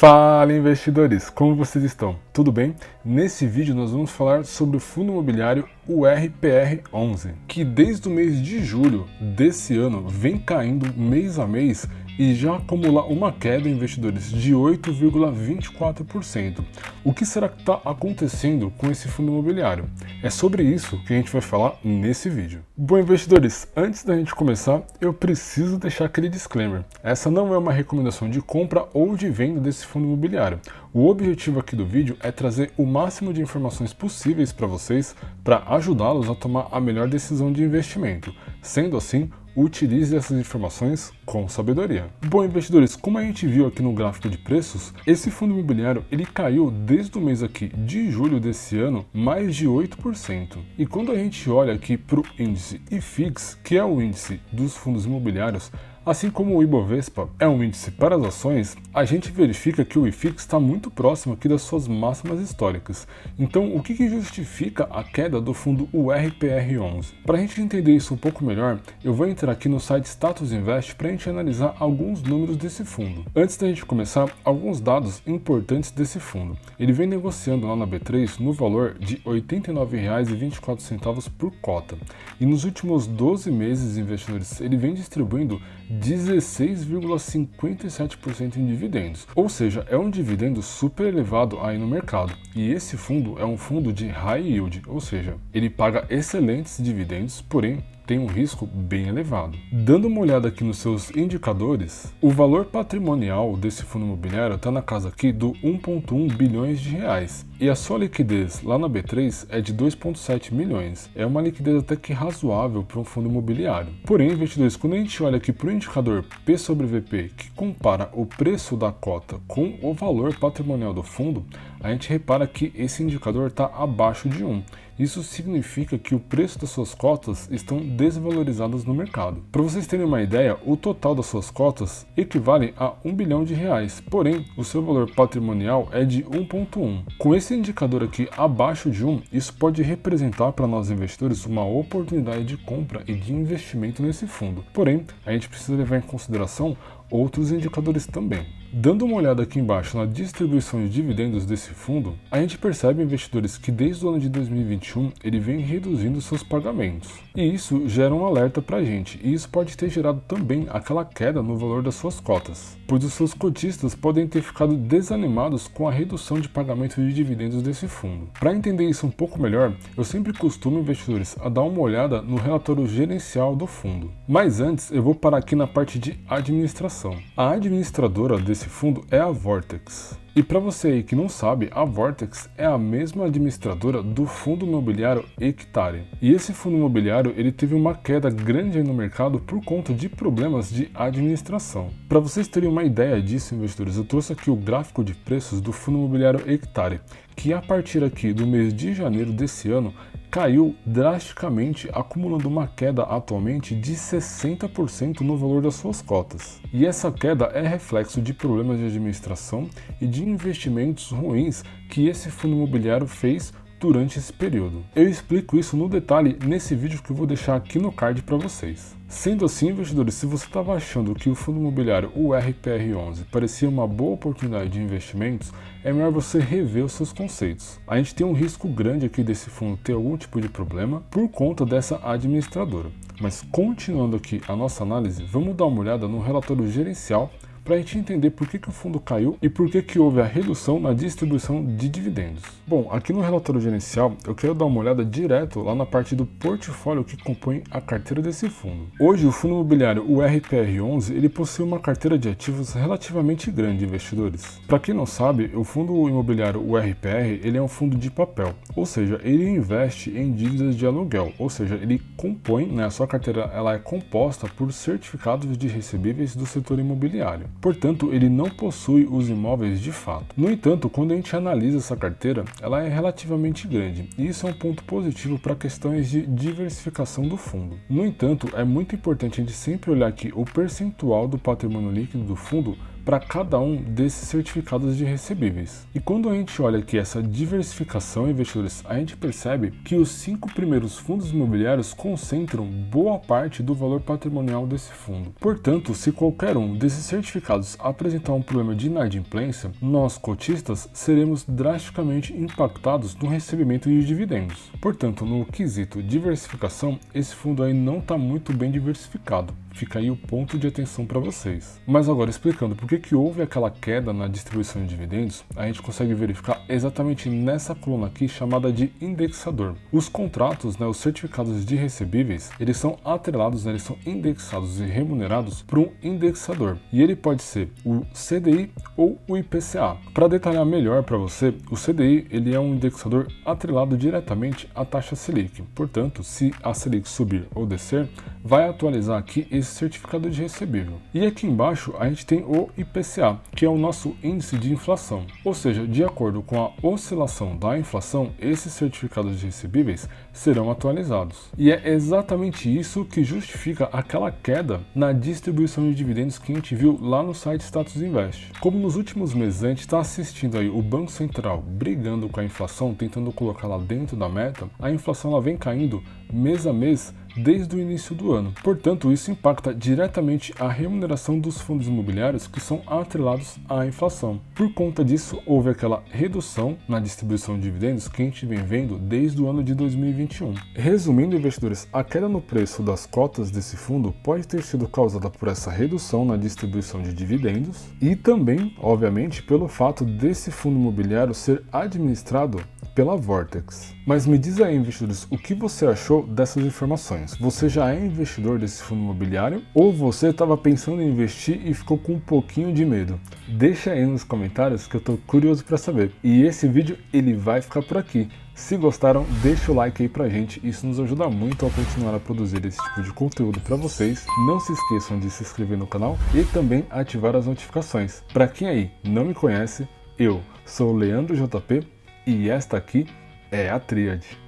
Fala, investidores! Como vocês estão? Tudo bem? Nesse vídeo nós vamos falar sobre o fundo imobiliário URPR11, que desde o mês de julho desse ano vem caindo mês a mês e já acumula uma queda, investidores, de 8,24%. O que será que está acontecendo com esse fundo imobiliário? É sobre isso que a gente vai falar nesse vídeo. Bom, investidores, antes da gente começar, eu preciso deixar aquele disclaimer. Essa não é uma recomendação de compra ou de venda desse fundo imobiliário. O objetivo aqui do vídeo é trazer o máximo de informações possíveis para vocês para ajudá-los a tomar a melhor decisão de investimento. Sendo assim, utilize essas informações com sabedoria. Bom, investidores, como a gente viu aqui no gráfico de preços, esse fundo imobiliário ele caiu desde o mês aqui de julho desse ano mais de 8%. E quando a gente olha aqui para o índice IFIX, que é o índice dos fundos imobiliários, assim como o Ibovespa é um índice para as ações, a gente verifica que o IFIX está muito próximo aqui das suas máximas históricas. Então, o que justifica a queda do fundo URPR11? Para a gente entender isso um pouco melhor, eu vou entrar aqui no site Status Invest para a gente analisar alguns números desse fundo. Antes da gente começar, alguns dados importantes desse fundo. Ele vem negociando lá na B3 no valor de R$ 89,24 por cota. E nos últimos 12 meses, investidores, ele vem distribuindo 16,57% em dividendos, ou seja, é um dividendo super elevado aí no mercado. E esse fundo é um fundo de high yield, ou seja, ele paga excelentes dividendos, porém tem um risco bem elevado. Dando uma olhada aqui nos seus indicadores, o valor patrimonial desse fundo imobiliário está na casa aqui do 1,1 bilhões de reais. E a sua liquidez lá na B3 é de 2,7 milhões. É uma liquidez até que razoável para um fundo imobiliário. Porém, investidores, quando a gente olha aqui para o indicador P sobre VP, que compara o preço da cota com o valor patrimonial do fundo, a gente repara que esse indicador está abaixo de 1. Isso significa que o preço das suas cotas estão desvalorizadas no mercado. Para vocês terem uma ideia, o total das suas cotas equivale a 1 bilhão de reais, porém o seu valor patrimonial é de 1,1. Com esse indicador aqui abaixo de 1, isso pode representar para nós investidores uma oportunidade de compra e de investimento nesse fundo. Porém, a gente precisa levar em consideração outros indicadores também. Dando uma olhada aqui embaixo na distribuição de dividendos desse fundo, a gente percebe, investidores, que desde o ano de 2021 ele vem reduzindo seus pagamentos. E isso gera um alerta para a gente, e isso pode ter gerado também aquela queda no valor das suas cotas, pois os seus cotistas podem ter ficado desanimados com a redução de pagamento de dividendos desse fundo. Para entender isso um pouco melhor, eu sempre costumo, investidores, a dar uma olhada no relatório gerencial do fundo. Mas antes, eu vou parar aqui na parte de administração. A administradora desse fundo é a Vortex. E para você aí que não sabe, a Vortex é a mesma administradora do fundo imobiliário Hectare. E esse fundo imobiliário ele teve uma queda grande aí no mercado por conta de problemas de administração. Para vocês terem uma ideia disso, investidores, eu trouxe aqui o gráfico de preços do fundo imobiliário Hectare, que a partir aqui do mês de janeiro desse ano caiu drasticamente, acumulando uma queda atualmente de 60% no valor das suas cotas. E essa queda é reflexo de problemas de administração e de investimentos ruins que esse fundo imobiliário fez durante esse período. Eu explico isso no detalhe nesse vídeo que eu vou deixar aqui no card para vocês. Sendo assim, investidores, se você estava achando que o fundo imobiliário URPR11 parecia uma boa oportunidade de investimentos, é melhor você rever os seus conceitos. A gente tem um risco grande aqui desse fundo ter algum tipo de problema por conta dessa administradora. Mas continuando aqui a nossa análise, vamos dar uma olhada no relatório gerencial para a gente entender por que o fundo caiu e por que houve a redução na distribuição de dividendos. Bom, aqui no relatório gerencial eu quero dar uma olhada direto lá na parte do portfólio que compõe a carteira desse fundo. Hoje o fundo imobiliário URPR11 ele possui uma carteira de ativos relativamente grande, investidores. Para quem não sabe, o fundo imobiliário URPR ele é um fundo de papel, ou seja, ele investe em dívidas de aluguel, ou seja, ele compõe, né, a sua carteira ela é composta por certificados de recebíveis do setor imobiliário. Portanto, ele não possui os imóveis de fato. No entanto, quando a gente analisa essa carteira, ela é relativamente grande, e isso é um ponto positivo para questões de diversificação do fundo. No entanto, é muito importante a gente sempre olhar aqui o percentual do patrimônio líquido do fundo para cada um desses certificados de recebíveis. E quando a gente olha aqui essa diversificação, investidores, a gente percebe que os 5 primeiros fundos imobiliários concentram boa parte do valor patrimonial desse fundo. Portanto, se qualquer um desses certificados apresentar um problema de inadimplência, nós cotistas seremos drasticamente impactados no recebimento de dividendos. Portanto, no quesito diversificação, esse fundo aí não está muito bem diversificado. Fica aí o ponto de atenção para vocês. Mas agora, explicando por que houve aquela queda na distribuição de dividendos, a gente consegue verificar exatamente nessa coluna aqui chamada de indexador. Os contratos, os certificados de recebíveis, eles são atrelados, eles são indexados e remunerados por um indexador. E ele pode ser o CDI ou o IPCA. Para detalhar melhor para você, o CDI ele é um indexador atrelado diretamente à taxa Selic. Portanto, se a Selic subir ou descer, vai atualizar aqui esse certificado de recebível. E aqui embaixo a gente tem o IPCA, que é o nosso índice de inflação. Ou seja, de acordo com a oscilação da inflação, esses certificados de recebíveis serão atualizados. E é exatamente isso que justifica aquela queda na distribuição de dividendos que a gente viu lá no site Status Invest. Como nos últimos meses a gente está assistindo aí o Banco Central brigando com a inflação, tentando colocá-la dentro da meta, a inflação ela vem caindo mês a mês desde o início do ano. Portanto, isso impacta diretamente a remuneração dos fundos imobiliários que são atrelados à inflação. Por conta disso, houve aquela redução na distribuição de dividendos que a gente vem vendo desde o ano de 2021. Resumindo, investidores, a queda no preço das cotas desse fundo pode ter sido causada por essa redução na distribuição de dividendos e também, obviamente, pelo fato desse fundo imobiliário ser administrado pela Vortex. Mas me diz aí, investidores, o que você achou dessas informações? Você já é investidor desse fundo imobiliário ou você estava pensando em investir e ficou com um pouquinho de medo? Deixa aí nos comentários que eu estou curioso para saber. E esse vídeo ele vai ficar por aqui. Se gostaram, deixa o like aí pra gente, isso nos ajuda muito a continuar a produzir esse tipo de conteúdo para vocês. Não se esqueçam de se inscrever no canal e também ativar as notificações. Para quem aí não me conhece, eu sou o Leandro JP e esta aqui é a Tríade.